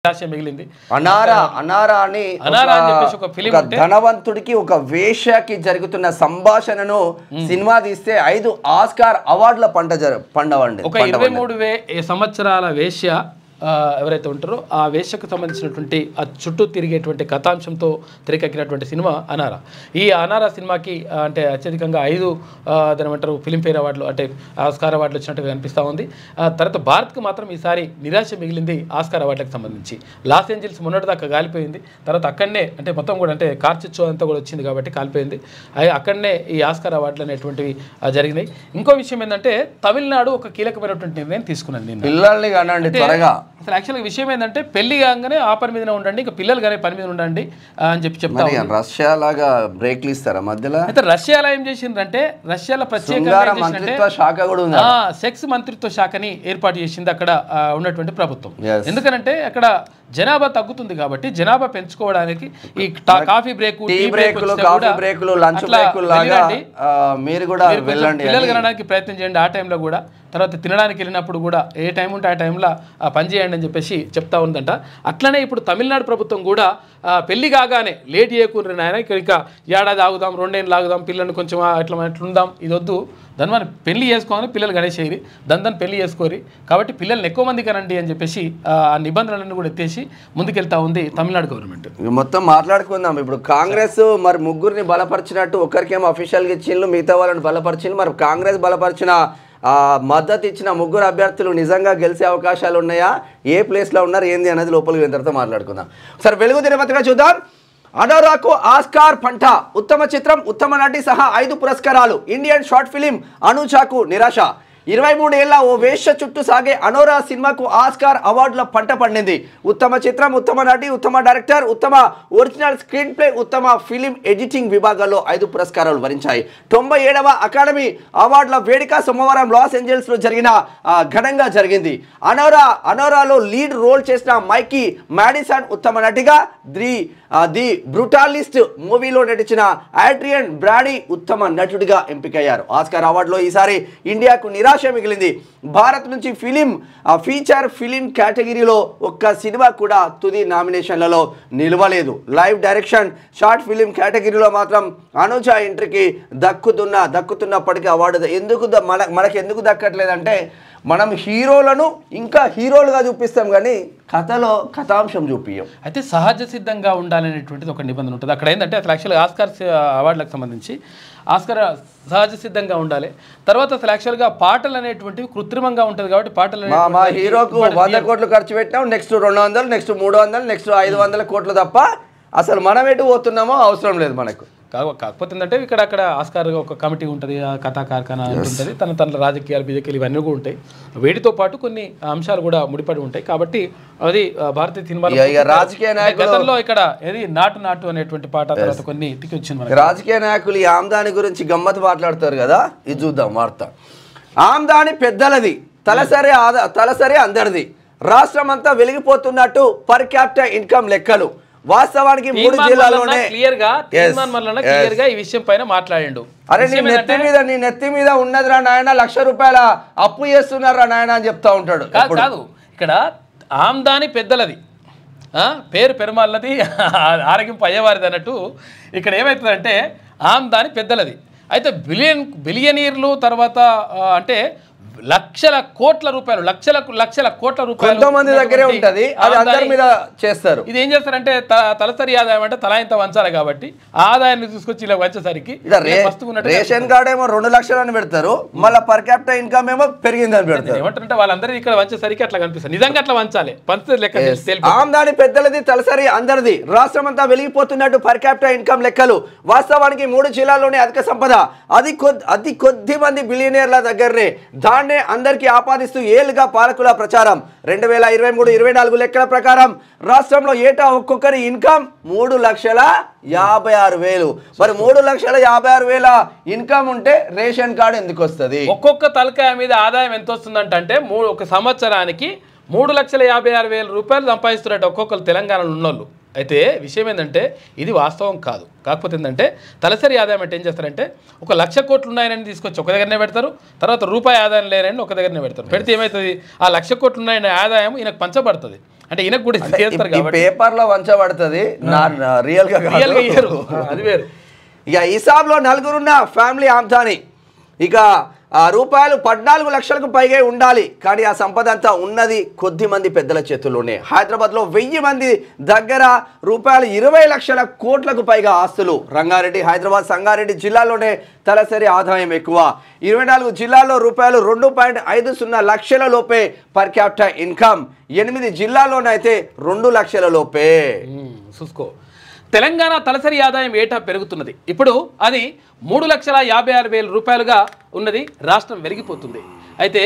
నిరాశ మిగిలింది. అనారా అని చెప్పేసి ఒక ఫిలిం ఉంటే ధనవంతుడికి ఒక వేశ్యకి జరుగుతున్న సంభాషణను సినిమా తీస్తే 5 ఆస్కార్ అవార్డుల పండవండి. ఒక 23 సంవత్సరాల వేశ్య ఎవరైతే ఉంటారో ఆ వేశ్యకు సంబంధించినటువంటి ఆ చుట్టూ తిరిగేటువంటి కథాంశంతో తెరకెక్కినటువంటి సినిమా అనారా. ఈ అనారా సినిమాకి అంటే అత్యధికంగా 5 దానిమంటారు ఫిలింఫేర్ అవార్డులు అంటే ఆస్కార్ అవార్డులు వచ్చినట్టుగా కనిపిస్తూ ఉంది. తర్వాత భారత్కు మాత్రం ఈసారి నిరాశ మిగిలింది ఆస్కార్ అవార్డులకు సంబంధించి. లాస్ ఏంజల్స్ మొన్నటిదాకా కాలిపోయింది, తర్వాత అక్కడనే అంటే మొత్తం కూడా అంటే కార్చిచ్చో అంతా కూడా వచ్చింది కాబట్టి కాలిపోయింది. అక్కడనే ఈ ఆస్కార్ అవార్డులు అనేటువంటివి జరిగినాయి. ఇంకో విషయం ఏంటంటే తమిళనాడు ఒక కీలకమైనటువంటి నిర్ణయం తీసుకున్నది. పిల్లల్ని కానండి త్వరగా. అసలు యాక్చువల్గా విషయం ఏంటంటే పెళ్లి కాగానే ఆ పని మీదనే ఉండండి, ఇంకా పిల్లలు కానీ పని మీద ఉండండి అని చెప్తారు. రష్యా లాగా బ్రేక్లు ఇస్తారా మధ్యలో? అయితే రష్యాలో ఏం చేసిందంటే రష్యాలో ప్రత్యేకంగా సెక్స్ మంత్రిత్వ శాఖని ఏర్పాటు చేసింది అక్కడ ఉన్నటువంటి ప్రభుత్వం. ఎందుకనంటే అక్కడ జనాభా తగ్గుతుంది కాబట్టి జనాభా పెంచుకోవడానికి ఈ కాఫీ బ్రేక్, టీ బ్రేకులు, లంచ్ బ్రేకులు లాగా మీరు కూడా వెళ్ళండి, పిల్లలు కనడానికి ప్రయత్నం చేయండి ఆ టైంలో కూడా. తర్వాత తినడానికి వెళ్ళినప్పుడు కూడా ఏ టైం ఉంటే ఆ టైంలో పని చేయండి అని చెప్పేసి చెప్తా ఉందంట. అట్లనే ఇప్పుడు తమిళనాడు ప్రభుత్వం కూడా పెళ్లి కాగానే లేట్ చేయకూడదు నాయన, ఇక ఏడాది ఆగుదాం, 2 ఏళ్ళు ఆగుదాం, పిల్లల్ని కొంచెం ఎట్లుందాం, ఇది వద్దు, దాని మనం పెళ్లి చేసుకోవాలి, పిల్లలు గణేసేది దాని పెళ్లి చేసుకోరి కాబట్టి పిల్లల్ని ఎక్కువ మంది కనండి అని చెప్పేసి ఆ నిబంధనలను కూడా ఎత్తేసి ముందుకెళ్తా ఉంది తమిళనాడు గవర్నమెంట్. మొత్తం మాట్లాడుకుందాం. ఇప్పుడు కాంగ్రెస్ మరి ముగ్గురిని బలపరిచినట్టు ఒకరికేమో అఫీషియల్గా ఇచ్చిండ్రు, మిగతా వాళ్ళని బలపరిచిండ్రు. మరి కాంగ్రెస్ బలపరిచిన మద్దతు ఇచ్చిన 3 అభ్యర్థులు నిజంగా గెలిచే అవకాశాలు ఉన్నాయా, ఏ ప్లేస్లో ఉన్నారు ఏంది అనేది లోపలికి వెళ్ళిన తర్వాత మాట్లాడుకుందాం. సరే, వెలుగు దినపత్రిక చూద్దాం. అనోరాకు ఆస్కార్ పంట, ఉత్తమ చిత్రం, ఉత్తమ నటి సహా 5 పురస్కారాలు. ఇండియన్ షార్ట్ ఫిలిం అనూచాకు నిరాశ. 23 ఏళ్ల ఓ వేశ్య చుట్టూ సాగే అనోరా సినిమాకు ఆస్కార్ అవార్డుల పంట పండింది. ఉత్తమ చిత్రం, ఉత్తమ నటి, ఉత్తమ డైరెక్టర్, ఉత్తమ ఒరిజినల్ స్క్రీన్ ప్లే, ఉత్తమ ఫిలిం ఎడిటింగ్ విభాగాల్లో 5 పురస్కారాలు వరించాయి. 97వ అకాడమీ అవార్డుల వేడుక సోమవారం లాస్ ఏంజల్స్లో ఘనంగా జరిగింది. అనోరాలో లీడ్ రోల్ చేసిన మైకీ మాడిసన్ ఉత్తమ నటిగా, ది బ్రూటాలిస్ట్ మూవీలో నటించిన ఆడ్రియన్ బ్రాడీ ఉత్తమ నటుడిగా ఎంపికయ్యారు. ఆస్కార్ అవార్డులో ఈసారి ఇండియాకు నిరాశ మిగిలింది. భారత్ నుంచి ఫీచర్ ఫిలిం కేటగిరీలో ఒక్క సినిమా కూడా తుది నామినేషన్లలో నిలవలేదు. లైవ్ డైరెక్షన్ షార్ట్ ఫిలిం కేటగిరీలో మాత్రం అనుజ ఎంట్రీకి దక్కుతున్నప్పటికీ అవార్డు మనకి ఎందుకు దక్కట్లేదంటే మనం హీరోలను ఇంకా హీరోలుగా చూపిస్తాం కానీ కథాంశం చూపించాం. అయితే సహజ సిద్ధంగా ఉండాలనేటువంటిది ఒక నిబంధన ఉంటుంది అక్కడ. ఏంటంటే అసలు యాక్చువల్గా ఆస్కార్ అవార్డులకు సంబంధించి ఆస్కార్ సహజ సిద్ధంగా ఉండాలి. తర్వాత అసలు యాక్చువల్గా పాటలు అనేటువంటివి కృత్రిమంగా ఉంటుంది కాబట్టి పాటలు మా హీరోకు 100 కోట్లు ఖర్చు పెట్టాం, నెక్స్ట్ 200, నెక్స్ట్ 300, నెక్స్ట్ 500 కోట్లు తప్ప అసలు మనం ఎటు పోతున్నామో అవసరం లేదు మనకు. కాకపోతే ఏంటంటే అక్కడ ఆస్కార్ ఒక కమిటీ ఉంటుంది, కథా కార్ఖానా ఉంటుంది, తన రాజకీయాలు బీజేపీలు ఇవన్నీ కూడా ఉంటాయి. వీటితో పాటు కొన్ని అంశాలు కూడా ముడిపడి ఉంటాయి. కాబట్టి అది భారతీయ సినిమా రాజకీయ గతంలో ఇక్కడ ఏది నాటు అనేటువంటి పాట తర్వాత కొన్ని ఎత్తికి వచ్చింది. రాజకీయ నాయకులు ఈ ఆమ్దాని గురించి గమ్మత్తు మాట్లాడతారు కదా, ఇది చూద్దాం వార్త. ఆమ్దాని పెద్దలది, తలసరి అందరిది, రాష్ట్రం అంతా వెలిగిపోతున్నట్టు పర్ క్యాపిటల్ ఇన్కమ్ లెక్కలు. వాస్తవానికి 3 జిల్లాల్లోనే క్లియర్ గా ఈ విషయం పైన మాట్లాడిండు. అరే నీ నెత్తి మీద ఉన్నదిరా నాయన, 1,00,000 రూపాయల అప్పు చేస్తున్నారా నాయన అని చెప్తా ఉంటాడు. కాదు, ఇక్కడ ఆమ్దాని పెద్దలది, పేరు పెరుమాళ్ళది, ఆరోగ్యం అయ్యేవారిది అన్నట్టు ఇక్కడ ఏమవుతుందంటే ఆమ్దాని పెద్దలది. అయితే బిలియనీర్లు తర్వాత అంటే లక్షల కోట్ల రూపాయలు కొంతమంది దగ్గరే ఉంటది, అది అందరి మీద చేస్తారు. ఇది ఏం చేస్తారంటే తలసరి ఆదాయం అంటే తలా ఇంత వంచాలి కాబట్టి ఆదాయాన్ని తీసుకొచ్చి ఇలా వచ్చేసరికి రేషన్ కార్డు ఏమో 2 లక్షలు అని పెడతారు, మళ్ళీ పర్ క్యాపిటల్ ఇన్కమ్ ఏమో పెరిగిందని పెడతారు. ఏమంటారంటే వాళ్ళందరూ ఇక్కడ వంచేసరికి అట్లా కనిపిస్తారు. నిజంగా అట్లా వంచాలి, పంచుతుంది లెక్క. ఆమ్దాని పెద్దలది, తలసరి అందరిది, రాష్ట్రం అంతా వెలిగిపోతున్నట్టు పర్ క్యాపిటల్ ఇన్కమ్ లెక్కలు. వాస్తవానికి 3 జిల్లాల్లోనే అధిక సంపద, అది కొద్ది మంది బిలియనీర్ల దగ్గరనే. దాన్నే అందరికీ ఆపాదిస్తూ ఏళ్లుగా పాలకుల ప్రచారం. 2023-24 లెక్కల ప్రకారం రాష్ట్రంలో ఏటా ఒక్కొక్కరి ఇన్కమ్ 3,56,000. మరి 3,56,000 ఇన్కమ్ ఉంటే రేషన్ కార్డు ఎందుకు వస్తుంది? ఒక్కొక్క తలకాయ మీద ఆదాయం ఎంత వస్తుందంటే ఒక సంవత్సరానికి 3,56,000 రూపాయలు సంపాదిస్తున్నట్టు ఒక్కొక్కరు తెలంగాణలో ఉన్నోళ్ళు. అయితే విషయం ఏంటంటే ఇది వాస్తవం కాదు. కాకపోతే ఏంటంటే తలసరి ఆదాయం అంటే ఏం చేస్తారంటే 1,00,000 కోట్లు ఉన్నాయని తీసుకొచ్చి ఒక దగ్గరనే పెడతారు, తర్వాత రూపాయి ఆదాయం లేనని ఒక దగ్గరనే పెడతారు. పెడితే ఏమవుతుంది, ఆ 1,00,000 కోట్లు ఉన్నాయని ఆదాయం ఈయనకు పంచబడుతుంది. అంటే ఈయనకు కూడా చేస్తారు కాబట్టి పేపర్లో వంచబడుతుంది రియల్గా ఇయ్యరు, అది వేరు. ఇక హిసాబ్లో నలుగురున్న ఫ్యామిలీ ఆమ్దాని ఇక రూపాయలు 14 లక్షలకు పైగా ఉండాలి. కానీ ఆ సంపద అంతా ఉన్నది కొద్ది మంది పెద్దల చేతుల్లోనే. హైదరాబాద్లో 1000 మంది దగ్గర రూపాయలు 20 లక్షల కోట్లకు పైగా ఆస్తులు. రంగారెడ్డి, హైదరాబాద్, సంగారెడ్డి జిల్లాలోనే తలసరి ఆదాయం ఎక్కువ. 24 జిల్లాల్లో రూపాయలు 2.50 లక్షల లోపే పర్ క్యాపిటల్ ఇన్కమ్. 8 జిల్లాల్లోనైతే 2 లక్షల లోపే. చూసుకో, తెలంగాణ తలసరి ఆదాయం ఏటా పెరుగుతున్నది. ఇప్పుడు అది 3,56,000 రూపాయలుగా ఉన్నది. రాష్ట్రం వెలిగిపోతుంది. అయితే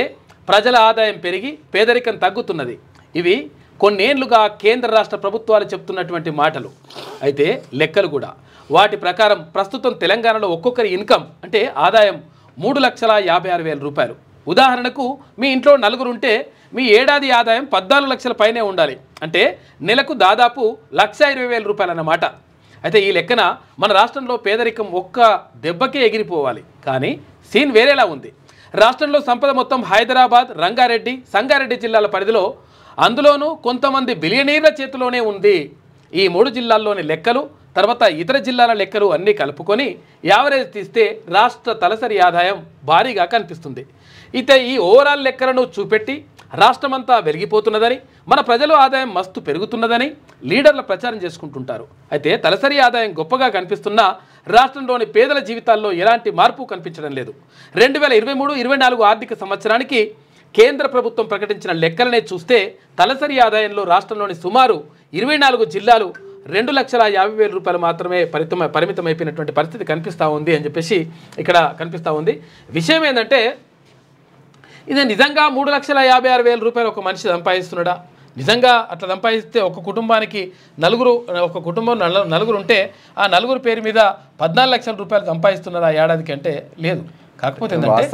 ప్రజల ఆదాయం పెరిగి పేదరికం తగ్గుతున్నది. ఇవి కొన్నేళ్లుగా కేంద్ర రాష్ట్ర ప్రభుత్వాలు చెప్తున్నటువంటి మాటలు. అయితే లెక్కలు కూడా వాటి ప్రకారం ప్రస్తుతం తెలంగాణలో ఒక్కొక్కరి ఇన్కమ్ అంటే ఆదాయం 3,56,000 రూపాయలు. ఉదాహరణకు మీ ఇంట్లో 4 ఉంటే మీ ఏడాది ఆదాయం 14 లక్షల పైనే ఉండాలి. అంటే నెలకు దాదాపు 1,20,000 రూపాయలు అన్నమాట. అయితే ఈ లెక్కన మన రాష్ట్రంలో పేదరికం ఒక్క దెబ్బకే ఎగిరిపోవాలి. కానీ సీన్ వేరేలా ఉంది. రాష్ట్రంలో సంపద మొత్తం హైదరాబాద్, రంగారెడ్డి, సంగారెడ్డి జిల్లాల పరిధిలో, అందులోనూ కొంతమంది బిలియనీర్ల చేతిలోనే ఉంది. ఈ 3 జిల్లాల్లోని లెక్కలు, తర్వాత ఇతర జిల్లాల లెక్కలు అన్నీ కలుపుకొని యావరేజ్ తీస్తే రాష్ట్ర తలసరి ఆదాయం భారీగా కనిపిస్తుంది. అయితే ఈ ఓవరాల్ లెక్కలను చూపెట్టి రాష్ట్రమంతా వెలిగిపోతున్నదని, మన ప్రజల ఆదాయం మస్తు పెరుగుతున్నదని లీడర్ల ప్రచారం చేసుకుంటుంటారు. అయితే తలసరి ఆదాయం గొప్పగా కనిపిస్తున్నా రాష్ట్రంలోని పేదల జీవితాల్లో ఎలాంటి మార్పు కనిపించడం లేదు. 2023-24 ఆర్థిక సంవత్సరానికి కేంద్ర ప్రభుత్వం ప్రకటించిన లెక్కలనే చూస్తే తలసరి ఆదాయంలో రాష్ట్రంలోని సుమారు 24 జిల్లాలు 2,50,000 రూపాయలు మాత్రమే పరిమితమైపోయినటువంటి పరిస్థితి కనిపిస్తూ ఉంది అని చెప్పేసి ఇక్కడ కనిపిస్తూ ఉంది. విషయం ఏంటంటే, ఇది నిజంగా 3,56,000 రూపాయలు ఒక మనిషి సంపాదిస్తున్నాడా? నిజంగా అట్లా సంపాదిస్తే ఒక కుటుంబానికి ఒక కుటుంబం నలుగురు ఉంటే ఆ నలుగురు పేరు మీద 14 లక్షల రూపాయలు సంపాదిస్తున్నారా ఏడాదికి అంటే లేదు. కాకపోతే ఏంటంటే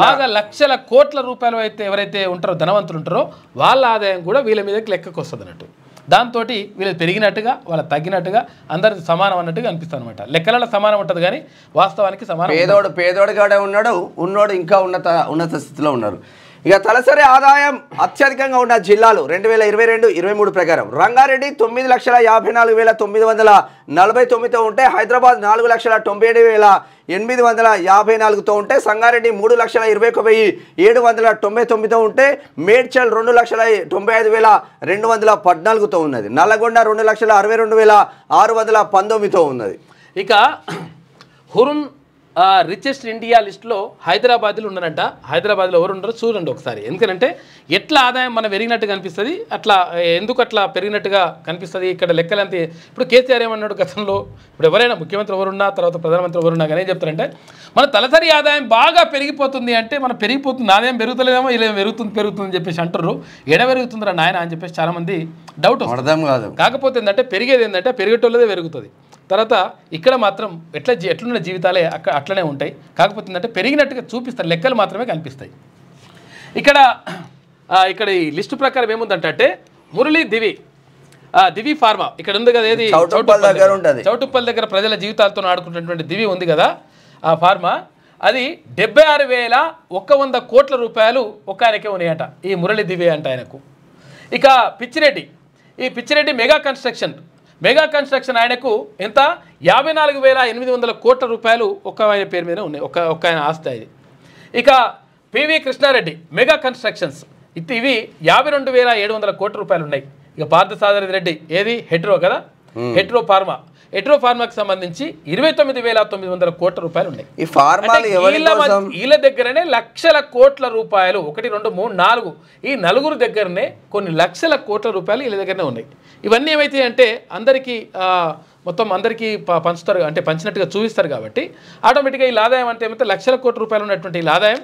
బాగా లక్షల కోట్ల రూపాయలు అయితే ఎవరైతే ఉంటారో ధనవంతులు ఉంటారో వాళ్ళ ఆదాయం కూడా వీళ్ళ మీదకి లెక్కకు వస్తుంది అన్నట్టు. దాంతో వీళ్ళు పెరిగినట్టుగా వాళ్ళ తగ్గినట్టుగా అందరికి సమానం అన్నట్టుగా అనిపిస్తుంది అనమాట. లెక్కలలో సమానం ఉంటుంది కానీ వాస్తవానికి సమానం. పేదోడు కాడే ఉన్నాడు, ఉన్నోడు ఇంకా ఉన్నత స్థితిలో ఉన్నారు. ఇక తలసరి ఆదాయం అత్యధికంగా ఉన్న జిల్లాలు 2022-23 ప్రకారం రంగారెడ్డి 9,54,949తో ఉంటే, హైదరాబాద్ 4,97,854తో ఉంటే, సంగారెడ్డి 3,21,799తో ఉంటే, మేడ్చల్ 2,95,214తో ఉన్నది. నల్లగొండ 2,62,619తో ఉన్నది. ఇక హురున్ రిచెస్ట్ ఇండియా లిస్టులో హైదరాబాద్లో ఉన్నారంట. హైదరాబాద్లో ఎవరు ఉన్నారో చూడండి ఒకసారి. ఎందుకంటే ఎట్లా ఆదాయం మనం పెరిగినట్టు కనిపిస్తుంది, అట్లా ఎందుకు అట్లా పెరిగినట్టుగా కనిపిస్తుంది. ఇక్కడ లెక్కలంతే. ఇప్పుడు కేసీఆర్ ఏమన్నాడు గతంలో, ఇప్పుడు ఎవరైనా ముఖ్యమంత్రి ఎవరున్నా తర్వాత ప్రధానమంత్రి ఎవరున్నా కానీ ఏం చెప్తారంటే, మన తలసరి ఆదాయం బాగా పెరిగిపోతుంది అంటే మనం పెరిగిపోతుంది, ఆదాయం పెరుగుతలేదేమో ఇలా పెరుగుతుంది అని చెప్పేసి అంటారు. ఎడ పెరుగుతుందిరా నాయన అని చెప్పేసి చాలామంది డౌట్ అర్థం కాదు. కాకపోతే ఏంటంటే పెరిగేది ఏంటంటే పెరిగేటోళ్ళదే పెరుగుతుంది. తర్వాత ఇక్కడ మాత్రం ఎట్లున్న జీవితాలే అట్లనే ఉంటాయి. కాకపోతే ఏంటంటే పెరిగినట్టుగా చూపిస్తారు, లెక్కలు మాత్రమే కనిపిస్తాయి. ఇక్కడ ఈ లిస్టు ప్రకారం ఏముందంటే మురళీ దివి ఫార్మా ఇక్కడ ఉంది కదా, ఏది చౌటుప్పల్ దగ్గర ప్రజల జీవితాలతో ఆడుకున్నటువంటి దివి ఉంది కదా, ఆ ఫార్మా అది 76,100 కోట్ల రూపాయలు ఒక ఆయనకే ఉన్నాయట, ఈ మురళీ దివి అంట ఆయనకు. ఇక పిచ్చిరెడ్డి మెగా కన్స్ట్రక్షన్ ఆయనకు ఎంత 54,800 కోట్ల రూపాయలు ఒక ఆయన పేరు మీద ఉన్నాయి, ఒక ఆయన ఆస్తి అది. ఇక పివి కృష్ణారెడ్డి మెగా కన్స్ట్రక్షన్స్ ఇవి 52,700 కోట్ల రూపాయలు ఉన్నాయి. ఇక పార్థసారథి రెడ్డి ఏది హెట్రో కదా, హెట్రో ఫార్మాకి సంబంధించి 29,900 కోట్ల రూపాయలు ఉన్నాయి. ఈ ఫార్మాలు వీళ్ళ దగ్గరనే లక్షల కోట్ల రూపాయలు, 1 2 3 4 ఈ నలుగురు దగ్గరనే కొన్ని లక్షల కోట్ల రూపాయలు వీళ్ళ దగ్గరనే ఉన్నాయి. ఇవన్నీ ఏమైతే అంటే మొత్తం అందరికీ పంచుతారు, అంటే పంచినట్టుగా చూపిస్తారు కాబట్టి ఆటోమేటిక్గా ఈ ఆదాయం అంటే ఏమైతే లక్షల కోట్ల రూపాయలు ఉన్నటువంటి ఈ ఆదాయం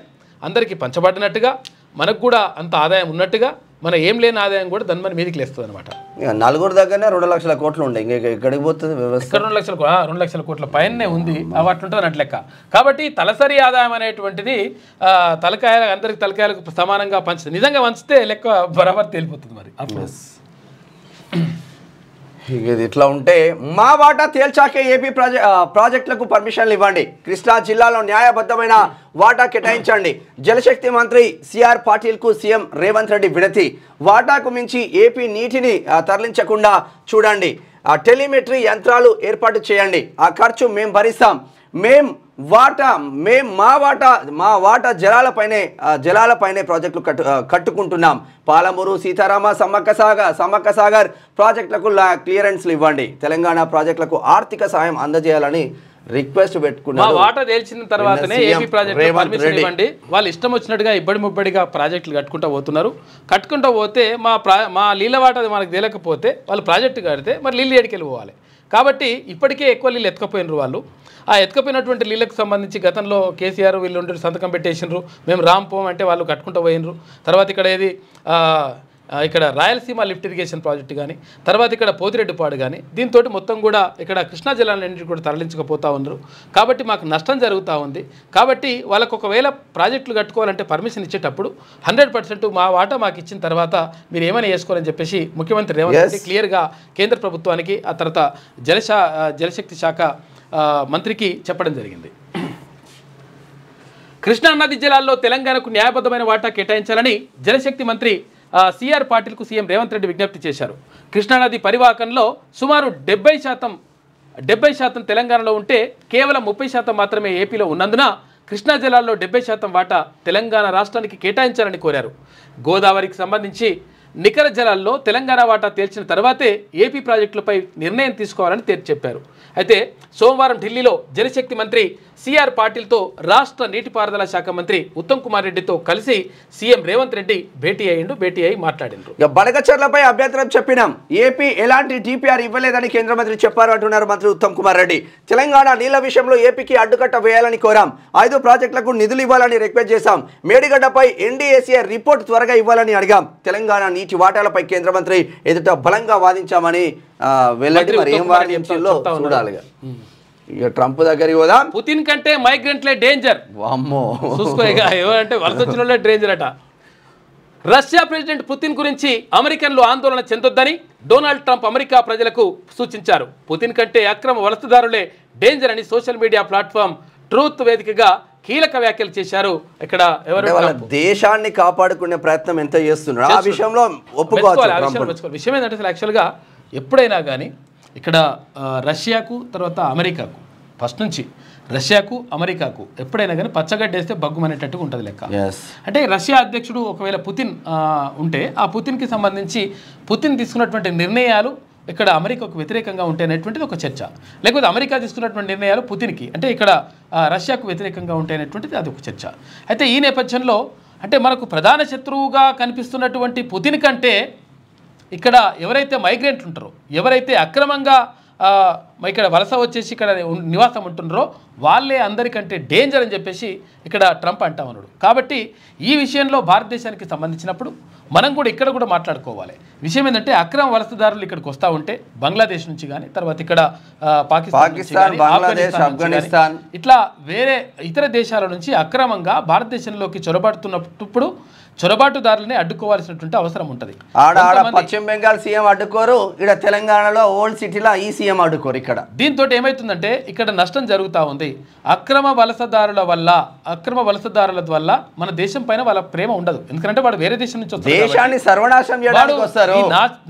అందరికీ పంచబడినట్టుగా, మనకు కూడా అంత ఆదాయం ఉన్నట్టుగా, మన ఏం లేని ఆదాయం కూడా దాని మన మీదకి లేస్తుంది అనమాట. నలుగురు దగ్గరనే 2 లక్షల కోట్లు ఉంటాయి, ఇంకా ఎక్కడికి పోతుంది వ్యవస్థ? 2 లక్షల కోట్ల పైనే ఉంది, అట్లుంటుంది అన్నట్టు లెక్క. కాబట్టి తలసరి ఆదాయం అనేటువంటిది అందరికి తలకాయలకు సమానంగా పంచుతుంది. నిజంగా పంచితే లెక్క బరాబర్ తేలిపోతుంది మరి. అప్పుడు ఇది ఇట్లా ఉంటే మా వాటా తేల్చాకే ఏపీ ప్రాజెక్టులకు పర్మిషన్లు ఇవ్వండి. కృష్ణా జిల్లాలో న్యాయబద్ధమైన వాటా కేటాయించండి. జలశక్తి మంత్రి సిఆర్ పాటిల్కు సీఎం రేవంత్ రెడ్డి వినతి. వాటాకు మించి ఏపీ నీటిని తరలించకుండా చూడండి. టెలిమెట్రీ యంత్రాలు ఏర్పాటు చేయండి. ఆ ఖర్చు మేము భరిస్తాం. మా వాటా జలాలపైనే ప్రాజెక్టులు కట్టుకుంటున్నాం. పాలమూరు, సీతారామ, సమ్మక్క సాగర్ ప్రాజెక్టులకు క్లియరెన్స్లు ఇవ్వండి. తెలంగాణ ప్రాజెక్టులకు ఆర్థిక సాయం అందజేయాలని రిక్వెస్ట్ పెట్టుకున్నారు. వాటా తేల్చిన తర్వాతనే ఏపీ ప్రాజెక్టు పర్మిషన్ ఇవ్వండి. వాళ్ళు ఇష్టం వచ్చినట్టుగా ముబ్బడిగా ప్రాజెక్టులు కట్టుకుంటూ పోతే మా నీళ్ళ వాటా మనకు తేలకపోతే వాళ్ళు ప్రాజెక్టు కడితే మరి నీళ్ళు ఏడికెళ్ళి పోవాలి. కాబట్టి ఇప్పటికే ఎక్కువ నీళ్ళు ఎత్తుకపోయినారు వాళ్ళు. ఆ ఎత్తుకపోయినటువంటి నీళ్ళకు సంబంధించి గతంలో కేసీఆర్ వీళ్ళు సంతకం పెట్టేసినారు. మేము రాంపోం అంటే వాళ్ళు కట్టుకుంటూ పోయినరు. తర్వాత ఇక్కడ రాయలసీమ లిఫ్ట్ ఇరిగేషన్ ప్రాజెక్టు కానీ, తర్వాత ఇక్కడ పోతిరెడ్డిపాడు కానీ, దీంతో మొత్తం కూడా ఇక్కడ కృష్ణా జలాలన్నింటినీ కూడా తరలించకపోతూ ఉన్నారు. కాబట్టి మాకు నష్టం జరుగుతూ ఉంది. కాబట్టి వాళ్ళకు ఒకవేళ ప్రాజెక్టులు కట్టుకోవాలంటే పర్మిషన్ ఇచ్చేటప్పుడు 100% మా వాటా మాకు ఇచ్చిన తర్వాత మీరు ఏమైనా చేసుకోవాలని చెప్పేసి ముఖ్యమంత్రి రేవంత్ రెడ్డి క్లియర్గా కేంద్ర ప్రభుత్వానికి, ఆ తర్వాత జలశక్తి శాఖ మంత్రికి చెప్పడం జరిగింది. కృష్ణా నది జలాల్లో తెలంగాణకు న్యాయబద్ధమైన వాటా కేటాయించాలని జలశక్తి మంత్రి సిఆర్ పాటిల్కు సీఎం రేవంత్ రెడ్డి విజ్ఞప్తి చేశారు. కృష్ణానది పరివాహకంలో సుమారు 70% తెలంగాణలో ఉంటే కేవలం 30% మాత్రమే ఏపీలో ఉన్నందున కృష్ణా జలాల్లో 70% వాటా తెలంగాణ రాష్ట్రానికి కేటాయించాలని కోరారు. గోదావరికి సంబంధించి నికర జలాల్లో తెలంగాణ వాటా తేల్చిన తర్వాతే ఏపీ ప్రాజెక్టులపై నిర్ణయం తీసుకోవాలని తేల్చి చెప్పారు. అయితే సోమవారం ఢిల్లీలో జలశక్తి మంత్రి సిఆర్ పాటిల్తో రాష్ట్ర నీటిపారుదల శాఖ మంత్రి ఉత్తమ్ కుమార్ రెడ్డితో కలిసి సీఎం రేవంత్ రెడ్డి భేటీ అయి మాట్లాడినారు. బనకచర్లపై అభ్యంతరం చెప్పినాం. ఏపీ ఎలాంటి డిపిఆర్ ఇవ్వలేదని కేంద్ర మంత్రి చెప్పారు అంటున్నారు మంత్రి ఉత్తమ్ కుమార్ రెడ్డి. తెలంగాణ నీళ్ల విషయంలో ఏపీకి అడ్డుకట్ట వేయాలని కోరాం. 5 ప్రాజెక్టులకు నిధులు ఇవ్వాలని రిక్వెస్ట్ చేశాం. మేడిగడ్డపై ఎన్డీఏసీఆర్ రిపోర్ట్ త్వరగా ఇవ్వాలని అడిగాం. తెలంగాణ నీటి వాటాలపై కేంద్ర మంత్రి ఎదుట బలంగా వాదించామని వెల్లడి. మరి ఏం వాదించాలో చూడాలిగా. ఇక ట్రంప్ దగ్గరికి పోదా. పుతిన్ కంటే మైగ్రెంట్లే డేంజర్. అమ్మో చూసుకోగా ఎవరంటే వలస వచ్చిన డేంజర్ అట. రష్యా ప్రెసిడెంట్ పుతిన్ గురించి అమెరికన్లు ఆందోళన చెందొద్దని డొనాల్డ్ ట్రంప్ అమెరికా ప్రజలకు సూచించారు. పుతిన్ కంటే అక్రమ వలసదారులే డేంజర్ అని సోషల్ మీడియా ప్లాట్ఫామ్ ట్రూత్ వేదికగా కీలక వ్యాఖ్యలు చేశారు. ఇక్కడ దేశాన్ని కాపాడుకునే ప్రయత్నం ఎంత చేస్తున్నారు ఆ విషయంలో ఒప్పుకోవాలి. విషయం ఏంటంటే అసలు యాక్చువల్గా ఎప్పుడైనా కానీ ఇక్కడ రష్యాకు తర్వాత అమెరికాకు ఫస్ట్ నుంచి రష్యాకు అమెరికాకు ఎప్పుడైనా కానీ పచ్చగడ్డేస్తే బగ్గుమనేటట్టుగా ఉంటుంది లెక్క. అంటే రష్యా అధ్యక్షుడు ఒకవేళ పుతిన్ ఉంటే ఆ పుతిన్కి సంబంధించి పుతిన్ తీసుకున్నటువంటి నిర్ణయాలు ఇక్కడ అమెరికాకు వ్యతిరేకంగా ఉంటాయనేటువంటిది ఒక చర్చ. లేకపోతే అమెరికా తీసుకున్నటువంటి నిర్ణయాలు పుతిన్కి అంటే ఇక్కడ రష్యాకు వ్యతిరేకంగా ఉంటాయనేటువంటిది అది ఒక చర్చ. అయితే ఈ నేపథ్యంలో అంటే మనకు ప్రధాన శత్రువుగా కనిపిస్తున్నటువంటి పుతిన్ కంటే ఇక్కడ ఎవరైతే మైగ్రెంట్లు ఉంటారో, ఎవరైతే అక్రమంగా ఇక్కడ వలస వచ్చేసి ఇక్కడ నివాసం ఉంటున్నారో వాళ్ళే అందరికంటే డేంజర్ అని చెప్పేసి ఇక్కడ ట్రంప్ అంటా ఉన్నాడు. కాబట్టి ఈ విషయంలో భారతదేశానికి సంబంధించినప్పుడు మనం కూడా ఇక్కడ కూడా మాట్లాడుకోవాలి. విషయం ఏంటంటే అక్రమ వలసదారులు ఇక్కడికి వస్తూ ఉంటే బంగ్లాదేశ్ నుంచి కానీ తర్వాత ఇక్కడ పాకిస్తాన్, ఆఫ్ఘనిస్తాన్ ఇట్లా వేరే ఇతర దేశాల నుంచి అక్రమంగా భారతదేశంలోకి చొరబడుతున్నప్పుడు చొరబాటుదారులని అడ్డుకోవాల్సినటువంటి అవసరం ఉంటుంది. పశ్చిమ బెంగాల్ సీఎం అడ్డుకోరు, ఇక్కడ తెలంగాణలో ఓల్డ్ సిటీలో ఈ సీఎం అడ్డుకోరు. ఇక్కడ దీంతో ఏమైతుందంటే ఇక్కడ నష్టం జరుగుతూ ఉంది. అక్రమ వలసదారుల వల్ల మన దేశం పైన వాళ్ళ ప్రేమ ఉండదు. ఎందుకంటే వాడు వేరే దేశం నుంచి దేశాన్ని సర్వనాశనం చేయడానికి వస్తారు,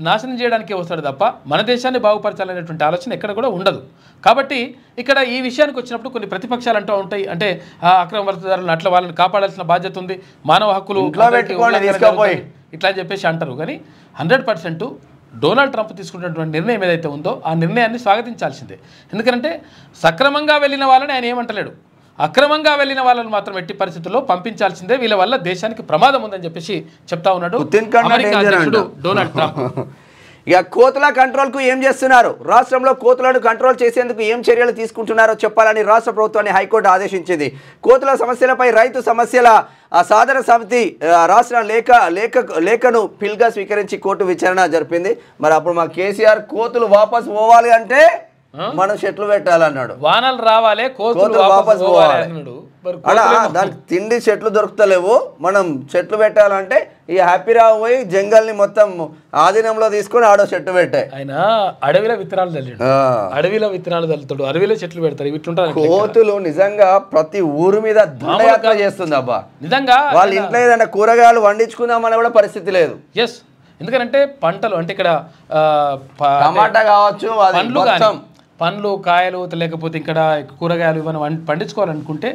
నాశనం చేయడానికే వస్తాడు తప్ప మన దేశాన్ని బాగుపరచాలనేటువంటి ఆలోచన ఎక్కడ కూడా ఉండదు. కాబట్టి ఇక్కడ ఈ విషయానికి వచ్చినప్పుడు కొన్ని ప్రతిపక్షాలు అంటూ ఉంటాయి. అంటే అక్రమ వలసదారులను అట్లా వాళ్ళని కాపాడాల్సిన బాధ్యత ఉంది, మానవ హక్కులు ఇట్లా అని చెప్పేసి అంటారు. కానీ 100% డొనాల్డ్ ట్రంప్ తీసుకున్నటువంటి నిర్ణయం ఏదైతే ఉందో ఆ నిర్ణయాన్ని స్వాగతించాల్సిందే. ఎందుకంటే సక్రమంగా వెళ్ళిన వాళ్ళని ఆయన ఏమంటలేడు, అక్రమంగా వెళ్ళిన వాళ్ళని మాత్రం ఎట్టి పరిస్థితుల్లో పంపించాల్సిందే, వీళ్ళ వల్ల దేశానికి ప్రమాదం ఉందని చెప్పేసి చెప్తా ఉన్నాడు అమెరికా అధ్యక్షుడు డొనాల్డ్ ట్రంప్. ఇక కోతుల కంట్రోల్కు ఏం చేస్తున్నారు, రాష్ట్రంలో కోతులను కంట్రోల్ చేసేందుకు ఏం చర్యలు తీసుకుంటున్నారో చెప్పాలని రాష్ట్ర ప్రభుత్వాన్ని హైకోర్టు ఆదేశించింది. కోతుల సమస్యలపై రైతు సమస్యల సాధన సమితి రాష్ట్ర లేఖను పిల్గా స్వీకరించి కోర్టు విచారణ జరిపింది. మరి అప్పుడు మా కేసీఆర్ కోతులు వాపసు పోవాలి అంటే మనం చెట్లు పెట్టాలన్నాడు, వానలు రావాలి, కోతులు వాపసు పోవాలి అన్నాడు. అలా దానికి తిండి చెట్లు దొరుకుతలేవు, మనం చెట్లు పెట్టాలంటే ఈ హ్యాపీరావు పోయి జంగల్ని మొత్తం ఆధీనంలో తీసుకొని ఆడో చెట్టు పెట్టాయి. ఆయన అడవిలో విత్తనాలు చల్లాడు, అడవిలో విత్తనాలు చల్లుతాడు, అడవిలో చెట్లు పెడతారు. ఇట్లుంటారు కోతులు. నిజంగా ప్రతి ఊరు మీద దండయాత్ర చేస్తుంది అబ్బా. నిజంగా వాళ్ళ ఇంట్లో ఏదైనా కూరగాయలు వండించుకుందామని కూడా పరిస్థితి లేదు. ఎస్, ఎందుకంటే పంటలు అంటే ఇక్కడ టమాటా కావచ్చు, పండ్లు కాయలు లేకపోతే ఇక్కడ కూరగాయలు ఇవన్నీ పండించుకోవాలనుకుంటే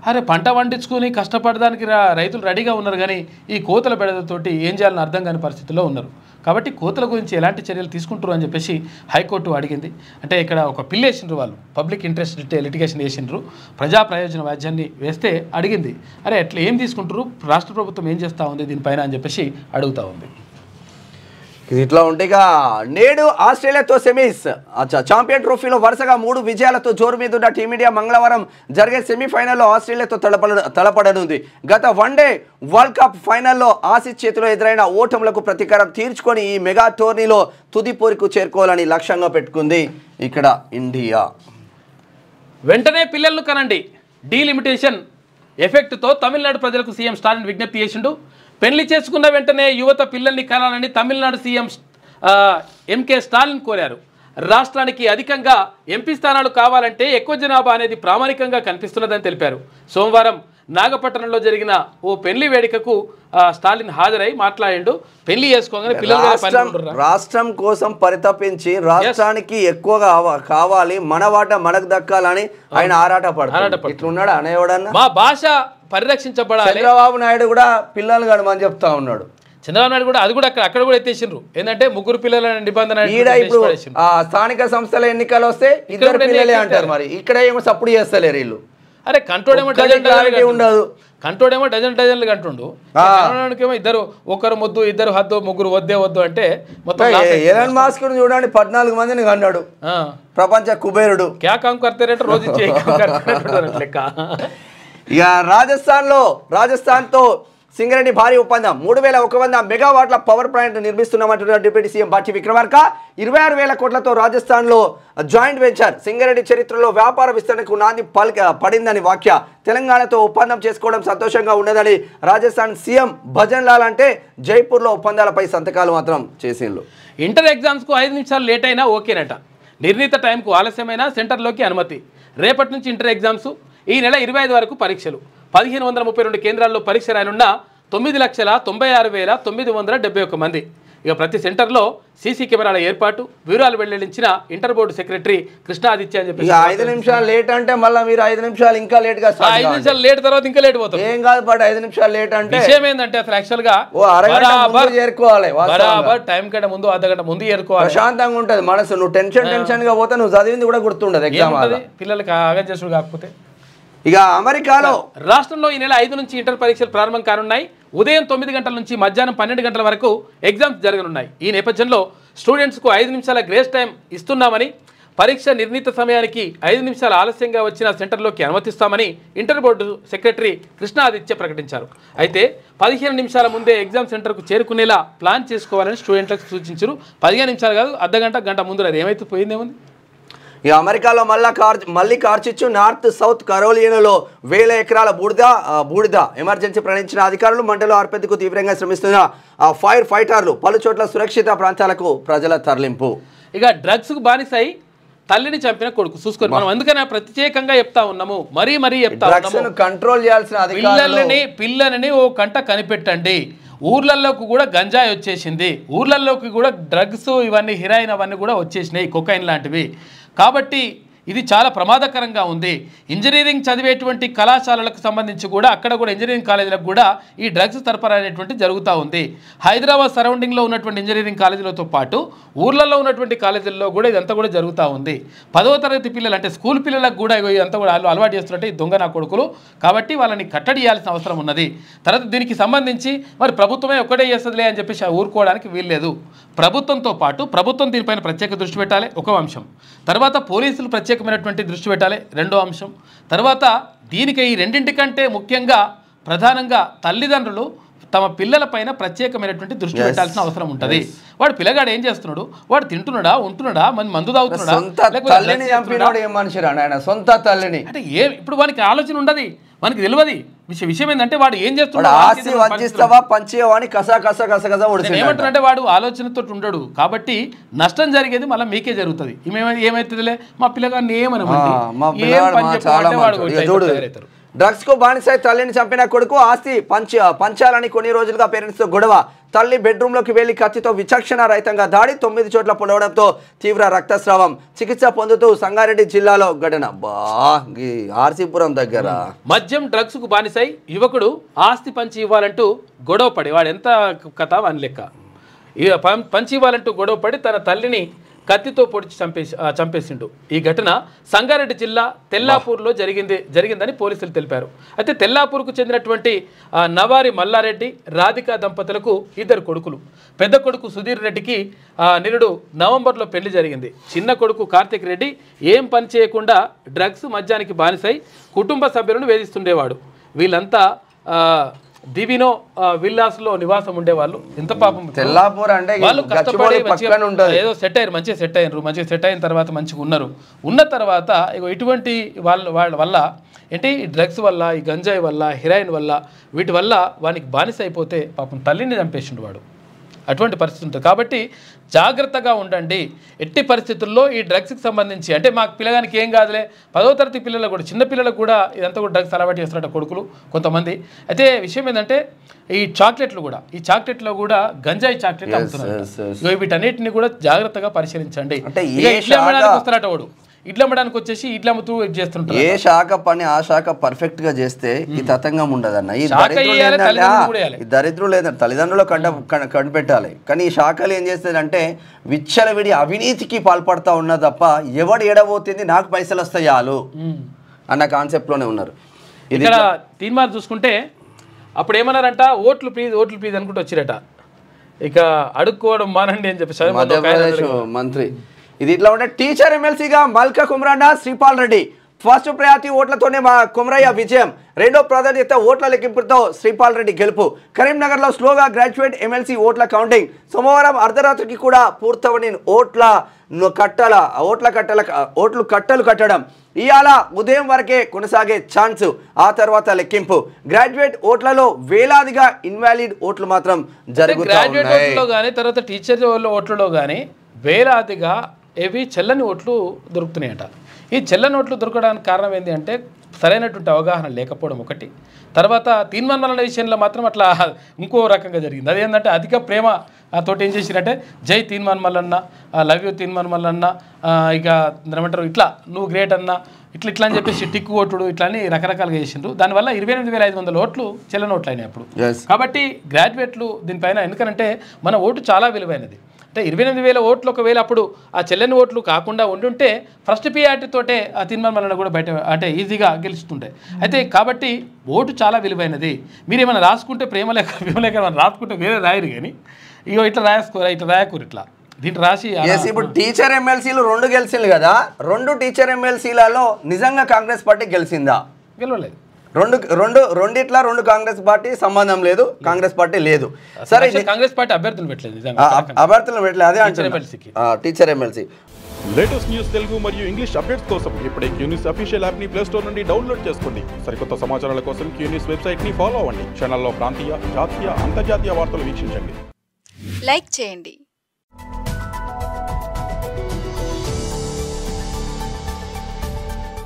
అరే పంట పండించుకొని కష్టపడడానికి రైతులు రెడీగా ఉన్నారు, కానీ ఈ కోతల బెడదతోటి ఏం చేయాలని అర్థం కాని పరిస్థితుల్లో ఉన్నారు. కాబట్టి కోతల గురించి ఎలాంటి చర్యలు తీసుకుంటారు అని చెప్పేసి హైకోర్టు అడిగింది. అంటే ఇక్కడ ఒక పిల్ వేసిండ్రు వాళ్ళు, పబ్లిక్ ఇంట్రెస్ట్ లిటిగేషన్ వేసిండ్రు, ప్రజా ప్రయోజన వ్యాజ్యాన్ని వేస్తే అడిగింది అరే ఎట్లా ఏం తీసుకుంటారు, రాష్ట్ర ప్రభుత్వం ఏం చేస్తూ ఉంది దీనిపైన అని చెప్పేసి అడుగుతూ ఉంది. ఇది ఇట్లా ఉంటే నేడు ఆస్ట్రేలియాతో సెమీస్ ఛాంపియన్ ట్రోఫీలో వరుసగా 3 విజయాలతో జోరు మీద ఉన్న టీమిండియా మంగళవారం జరిగే సెమీఫైనల్లో ఆస్ట్రేలియాతో తలపడనుంది. గత వన్డే వరల్డ్ కప్ ఫైనల్లో ఆసీస్ చేతిలో ఎదురైన ఓటములకు ప్రతీకారం తీర్చుకొని ఈ మెగా టోర్నీలో తుది పోరుకు చేరుకోవాలని లక్ష్యంగా పెట్టుకుంది ఇక్కడ ఇండియా. వెంటనే పిల్లలను కనండి, డీలిమిటేషన్ ఎఫెక్ట్తో తమిళనాడు ప్రజలకు సీఎం స్టాలిన్ విజ్ఞప్తి చేసిండు. పెళ్లి చేసుకున్న వెంటనే యువత పిల్లల్ని కనాలని తమిళనాడు సీఎం ఎంకే స్టాలిన్ కోరారు. రాష్ట్రానికి అధికంగా ఎంపీ స్థానాలు కావాలంటే ఎక్కువ జనాభా అనేది ప్రామాణికంగా కనిపిస్తున్నదని తెలిపారు. సోమవారం నాగపట్టణంలో జరిగిన ఓ పెళ్లి వేడుకకు స్టాలిన్ హాజరై మాట్లాడిండు. పెళ్లి చేసుకోగానే పిల్లలు రాష్ట్రం కోసం పరితపించి రాష్ట్రానికి ఎక్కువగా కావాలి, మన వాట మనకు దక్కాలని ఆయన ఆరాటపడతాడు. ఇట్లున్నాడు అనేవాడన్నా మా భాష పరిరక్షించబడాలి. చంద్రబాబు నాయుడు కూడా పిల్లలు కనమని చెప్తా ఉన్నాడు. చంద్రబాబు నాయుడు కూడా అది కూడా అక్కడ కూడా ఎత్తేసిండ్రు. ఏంటంటే 3 పిల్లల నిబంధన. ఇప్పుడు స్థానిక సంస్థల ఎన్నికలు వస్తే 2 పిల్లలే అంటారు, మరి ఇక్కడ ఏమో సప్పుడు చేస్తలేరు వీళ్ళు. అరే కంట్రోల్ ఏమో ఉండదు, కంట్రోల్ ఏమో డజన్లు కంటుండు, ఏమో ఇద్దరు ఒకరు ముద్దు ఇద్దరు హద్దు 3 వద్దు అంటే మొత్తం. ఎలాన్ మాస్క్ చూడండి 14 మందిని కన్నాడు, ప్రపంచ కుబేరుడు. క్యా కామ్ కర్తే రేట రోజు లెక్క. ఇక రాజస్థాన్తో సింగరేణి భారీ ఒప్పందం 3100 మెగావాట్ల పవర్ ప్లాంట్ నిర్మిస్తున్నామంటున్న డిప్యూటీ సీఎం బట్టి విక్రమార్క. 26,000 కోట్లతో రాజస్థాన్లో జాయింట్ వెంచర్ సింగరేణి చరిత్రలో వ్యాపార విస్తరణకు నాంది పడిందని వ్యాఖ్య. తెలంగాణతో ఒప్పందం చేసుకోవడం సంతోషంగా ఉన్నదని రాజస్థాన్ సీఎం భజన్ లాల్ అంటే జైపూర్లో ఒప్పందాలపై సంతకాలు మాత్రం చేసిండ్రు. ఇంటర్ ఎగ్జామ్స్కు 5 నిమిషాలు లేట్ అయినా ఓకేనట, నిర్ణీత టైంకు ఆలస్యమైన సెంటర్లోకి అనుమతి. రేపటి నుంచి ఇంటర్ ఎగ్జామ్స్, ఈ నెల 25 వరకు పరీక్షలు. 1532 కేంద్రాల్లో పరీక్ష రాయనున్న 9,66,971 మంది. ఇక ప్రతి సెంటర్లో సీసీ కెమెరాల ఏర్పాటు, వివరాలు వెల్లడించిన ఇంటర్ బోర్డు సెక్రటరీ కృష్ణాదిత్య అని చెప్పి. 5 నిమిషాలు లేట్ అంటే మళ్ళీ మీరు 5 నిమిషాలు ఇంకా లేట్ గా 5 నిమిషాలు లేట్ తర్వాత ఇంకా లేట్ పోతాం. ఏం కాదు, బట్ 5 నిమిషాలు లేట్ అంటే విషయం ఏంటంటే అసలు యాక్చువల్ గా చేరుకోవాలి, బరాబర్ టైం కంటే ముందు అర్ధగంట ముందు చేరుకోవాలి. ప్రశాంతంగా ఉంటది మనసు. నువ్వు టెన్షన్ గా పోతే నువ్వు చదివింది కూడా గుర్తుండదు ఎగ్జామ్. పిల్లలకి ఆగం చేసుడు కాకపోతే. ఇక అమెరికాలో రాష్ట్రంలో ఈ నెల 5 నుంచి ఇంటర్ పరీక్షలు ప్రారంభం కానున్నాయి. ఉదయం 9 గంటల నుంచి మధ్యాహ్నం 12 గంటల వరకు ఎగ్జామ్స్ జరగనున్నాయి. ఈ నేపథ్యంలో స్టూడెంట్స్కు 5 నిమిషాల గ్రేస్ టైం ఇస్తున్నామని, పరీక్ష నిర్ణీత సమయానికి 5 నిమిషాలు ఆలస్యంగా వచ్చిన సెంటర్లోకి అనుమతిస్తామని ఇంటర్ బోర్డు సెక్రటరీ కృష్ణాదిత్య ప్రకటించారు. అయితే 15 నిమిషాల ముందే ఎగ్జామ్ సెంటర్కు చేరుకునేలా ప్లాన్ చేసుకోవాలని స్టూడెంట్లకు సూచించారు. 15 నిమిషాలు కాదు, అర్ధగంట ముందు. అది ఏమైతే పోయిందేముంది. ఈ అమెరికాలో మళ్ళీ కార్చిచ్చు నార్త్ సౌత్ కరోలినాలో 1000 ఎకరాల బూడిద ఎమర్జెన్సీ ప్రకటించిన అధికారులు. మంటలు ఆర్పేందుకు తీవ్రంగా శ్రమిస్తున్న ఫైర్ ఫైటర్లు. పలు చోట్ల సురక్షిత ప్రాంతాలకు ప్రజల తరలింపు. ఇక డ్రగ్స్కు బానిసై తల్లిని చంపిన కొడుకు చూసుకొని మనం అందుకనే ప్రత్యేకంగా చెప్తా ఉన్నాము, మరీ చెప్తా ఉన్నాము, కంట్రోల్ చేయాల్సిన పిల్లలని ఓ కంట కనిపెట్టండి. ఊర్లలోకి కూడా గంజాయి వచ్చేసింది, ఊర్లలోకి కూడా డ్రగ్స్ ఇవన్నీ హిరాయిన్ అవన్నీ కూడా వచ్చేసినాయి, కొకైన్ లాంటివి. కాబట్టి ఇది చాలా ప్రమాదకరంగా ఉంది. ఇంజనీరింగ్ చదివేటువంటి కళాశాలలకు సంబంధించి కూడా అక్కడ కూడా ఇంజనీరింగ్ కాలేజీలకు కూడా ఈ డ్రగ్స్ సరఫరా అనేటువంటి జరుగుతూ ఉంది. హైదరాబాద్ సరౌండింగ్లో ఉన్నటువంటి ఇంజనీరింగ్ కాలేజీలతో పాటు ఊర్లలో ఉన్నటువంటి కాలేజీల్లో కూడా ఇదంతా కూడా జరుగుతూ ఉంది. 10వ తరగతి పిల్లలు అంటే స్కూల్ పిల్లలకు కూడా ఇదంతా కూడా అలవాటు చేస్తున్నట్టు ఈ దొంగ నా కొడుకులు. కాబట్టి వాళ్ళని కట్టడి చేయాల్సిన అవసరం ఉన్నది. తర్వాత దీనికి సంబంధించి మరి ప్రభుత్వమే ఒక్కటే చేస్తుందిలే అని చెప్పేసి ఊరుకోవడానికి వీల్లేదు. ప్రభుత్వంతో పాటు ప్రభుత్వం దీనిపైన ప్రత్యేక దృష్టి పెట్టాలి, ఒక అంశం. తర్వాత పోలీసులు ప్రత్యేకమైనటువంటి దృష్టి పెట్టాలి, రెండో అంశం. తర్వాత దీనికి ఈ రెండింటికంటే ముఖ్యంగా ప్రధానంగా తల్లిదండ్రులు తమ పిల్లలపైన ప్రత్యేకమైనటువంటి దృష్టి పెట్టాల్సిన అవసరం ఉంటుంది. వాడు పిల్లగాడు ఏం చేస్తున్నాడు, వాడు తింటున్నాడా, ఉంటున్నాడా, మందు తాగుతున్నాడా, సొంత తల్లిని అంటే ఇప్పుడు వానికి ఆలోచన ఉండదు. మనకి తెలియదు విషయం ఏంటంటే వాడు ఏం చేస్తున్నాడు ఆస్తి వంచిస్తావా పంచేవా అని కసా ఏమంటారంటే వాడు ఆలోచనతో ఉండడు కాబట్టి నష్టం జరిగేది మళ్ళీ మీకే జరుగుతుంది ఏమైతుందిలే మా పిల్లగాన్ని ఏమనమంటే డ్రగ్స్ కు బానిసై తల్లిని చంపిన కొడుకు ఆస్తి పంచాలని కొన్ని రోజులుగా పేరెంట్స్ తో గొడవ తల్లి బెడ్రూమ్ లోకి వెళ్లి కత్తితో విచక్షణ రహితంగా దాడి 9 చోట్ల పొడవడంతో తీవ్ర రక్తస్రావం చికిత్స పొందుతూ సంగారెడ్డి జిల్లాలో ఘటన ఆర్సీపురం దగ్గర మద్యం డ్రగ్స్ కు బానిసై యువకుడు ఆస్తి పంచి ఇవ్వాలంటూ గొడవ పడి వాడు ఎంత కథ అని లెక్క పంచి ఇవ్వాలంటూ గొడవ పడి తన తల్లిని కత్తితో పొడిచి చంపేసిండు ఈ ఘటన సంగారెడ్డి జిల్లా తెల్లాపూర్లో జరిగిందని పోలీసులు తెలిపారు అయితే తెల్లాపూర్కు చెందినటువంటి నవారి మల్లారెడ్డి రాధికా దంపతులకు 2 కొడుకులు పెద్ద కొడుకు సుధీర్ రెడ్డికి నిరుడు నవంబర్లో పెళ్లి జరిగింది చిన్న కొడుకు కార్తిక్ రెడ్డి ఏం పని చేయకుండా డ్రగ్స్ మద్యానికి బానిసై కుటుంబ సభ్యులను వేధిస్తుండేవాడు వీళ్ళంతా దివినో విల్లాస్ లో నివాసం ఉండేవాళ్ళు ఎంత పాపం తెల్లాపూర్ అంటే వాళ్ళు కష్టపడి ఏదో సెట్ అయ్యారు మంచిగా సెట్ అయిన తర్వాత మంచిగా ఉన్న తర్వాత ఇటువంటి వాళ్ళ వల్ల ఏంటి డ్రగ్స్ వల్ల ఈ గంజాయి వల్ల హెరాయిన్ వల్ల వీటి వల్ల వానికి బానిస అయిపోతే పాపం తల్లిని చంపేసిండు వాడు అటువంటి పరిస్థితి ఉంటుంది కాబట్టి జాగ్రత్తగా ఉండండి ఎట్టి పరిస్థితుల్లో ఈ డ్రగ్స్కి సంబంధించి అంటే మాకు పిల్లగానికి ఏం కాదులే 10వ తరగతి పిల్లలకు కూడా చిన్న పిల్లలకు కూడా ఇదంతా కూడా డ్రగ్స్ అలవాటు చేస్తున్నట్టు కొడుకులు కొంతమంది అయితే విషయం ఏంటంటే ఈ చాక్లెట్లో కూడా గంజాయి చాక్లెట్ అమ్ముతున్నారు వీటన్నిటిని కూడా జాగ్రత్తగా పరిశీలించండి వస్తున్నారట వాడు ఇడ్లు అమ్మడానికి వచ్చేసి ఇడ్లు అమ్ముతూ చేస్తుంటారు ఏ శాఖ పని ఆ శాఖ పర్ఫెక్ట్ గా చేస్తే ఈ తతంగం ఉండదన్న ఈ దరిద్రులు లేదంటే తల్లిదండ్రులు కనిపెట్టాలి కానీ ఈ శాఖలు ఏం చేస్తుంది అంటే విచ్చలవిడి అవినీతికి పాల్పడతా ఉన్నా తప్ప ఎవడు ఎడబోతుంది నాకు పైసలు వస్తాయి చాలు అన్న కాన్సెప్ట్ లోనే ఉన్నారు ఇక్కడ తీర్మానం చూసుకుంటే అప్పుడు ఏమన్నారంట ఓట్లు ప్లీజ్ అనుకుంటూ వచ్చిరట ఇక అడుక్కోవడం మానండి అని చెప్పి మధ్యప్రదేశ్ మంత్రి ఇది ఇట్లా ఉంటే టీచర్ ఎమ్మెల్సీగా మల్కా కుమ్రాన్న శ్రీపాల్ రెడ్డి ఫస్ట్ ప్రయారిటీ ఓట్లతోనే మా కుమ్రయ్య విజయం రెండో ప్రాధాన్యత ఓట్ల లెక్కింపుతో శ్రీపాల్ రెడ్డి గెలుపు కరీంనగర్లో స్లోగా గ్రాడ్యుయేట్ ఎమ్మెల్సీ ఓట్ల కౌంటింగ్ సోమవారం అర్ధరాత్రికి కూడా పూర్తవని ఓట్లు కట్టలు కట్టడం ఇవాళ ఉదయం వరకే కొనసాగే ఛాన్స్ ఆ తర్వాత లెక్కింపు గ్రాడ్యుయేట్ ఓట్లలో వేలాదిగా ఇన్వాలిడ్ ఓట్లు మాత్రం జరుగుతాయి తర్వాత టీచర్ ఓట్లలో కానీ వేలాదిగా ఇవి చెల్లని ఓట్లు దొరుకుతున్నాయట ఈ చెల్లని ఓట్లు దొరకడానికి కారణం ఏంటి అంటే సరైనటువంటి అవగాహన లేకపోవడం ఒకటి తర్వాత తీర్మానాల విషయంలో మాత్రం అట్లా ఇంకో రకంగా జరిగింది అదేంటంటే అధిక ప్రేమ తోటి ఏం చేసిరంటే జై తీర్మాన్ మల్లన్న లవ్ యూ తీర్మాన్ మల్లన్న ఇక ఏమంటారు ఇట్లా నువ్వు గ్రేట్ అన్న ఇట్లా అని చెప్పేసి టిక్కు ఓటుడు ఇట్లా అని రకరకాలుగా చేసిండ్రు దానివల్ల 28,500 ఓట్లు చెల్లని ఓట్లు అయినాయి అప్పుడు కాబట్టి గ్రాడ్యుయేట్లు దీనిపైన ఎందుకంటే మన ఓటు చాలా విలువైనది అంటే 28,000 ఓట్లు ఒకవేళ అప్పుడు ఆ చెల్లని ఓట్లు కాకుండా ఉండుంటే ఫస్ట్ పిఆర్టీతోటే ఆ తీర్మానం వలన కూడా బయట అంటే ఈజీగా గెలుస్తుంటాయి అయితే కాబట్టి ఓటు చాలా విలువైనది మీరు ఏమైనా రాసుకుంటే ప్రేమలేఖ రాసుకుంటే వేరే రాయరు కానీ ఇగో ఇట్లా రాయకూరు ఇట్లా దీంట్లో రాసి ఇప్పుడు టీచర్ ఎమ్మెల్సీలు 2 గెలిచింది కదా 2 టీచర్ ఎమ్మెల్సీలలో నిజంగా కాంగ్రెస్ పార్టీ గెలిచిందా గెలవలేదు రెండిట్లా 2 కాంగ్రెస్ పార్టీ సంబంధం లేదు కాంగ్రెస్ పార్టీ లేదు సరే కాంగ్రెస్ పార్టీ అభ్యర్థులు పెట్టలేదు అదే అంటున్నా teacher MLC latest news Telugu మరియు ఇంగ్లీష్ అప్డేట్స్ కోసం ఇప్పుడే క్యూన్యూస్ అఫీషియల్ యాప్ ని ప్లే స్టోర్ నుండి డౌన్లోడ్ చేసుకోండి సరికొత్త సమాచారాల కోసం క్యూన్యూస్ వెబ్సైట్ ని ఫాలో అవ్వండి ఛానల్లో ప్రాంతీయ జాతీయ అంతర్జాతీయ వార్తలు వీక్షించండి లైక్ చేయండి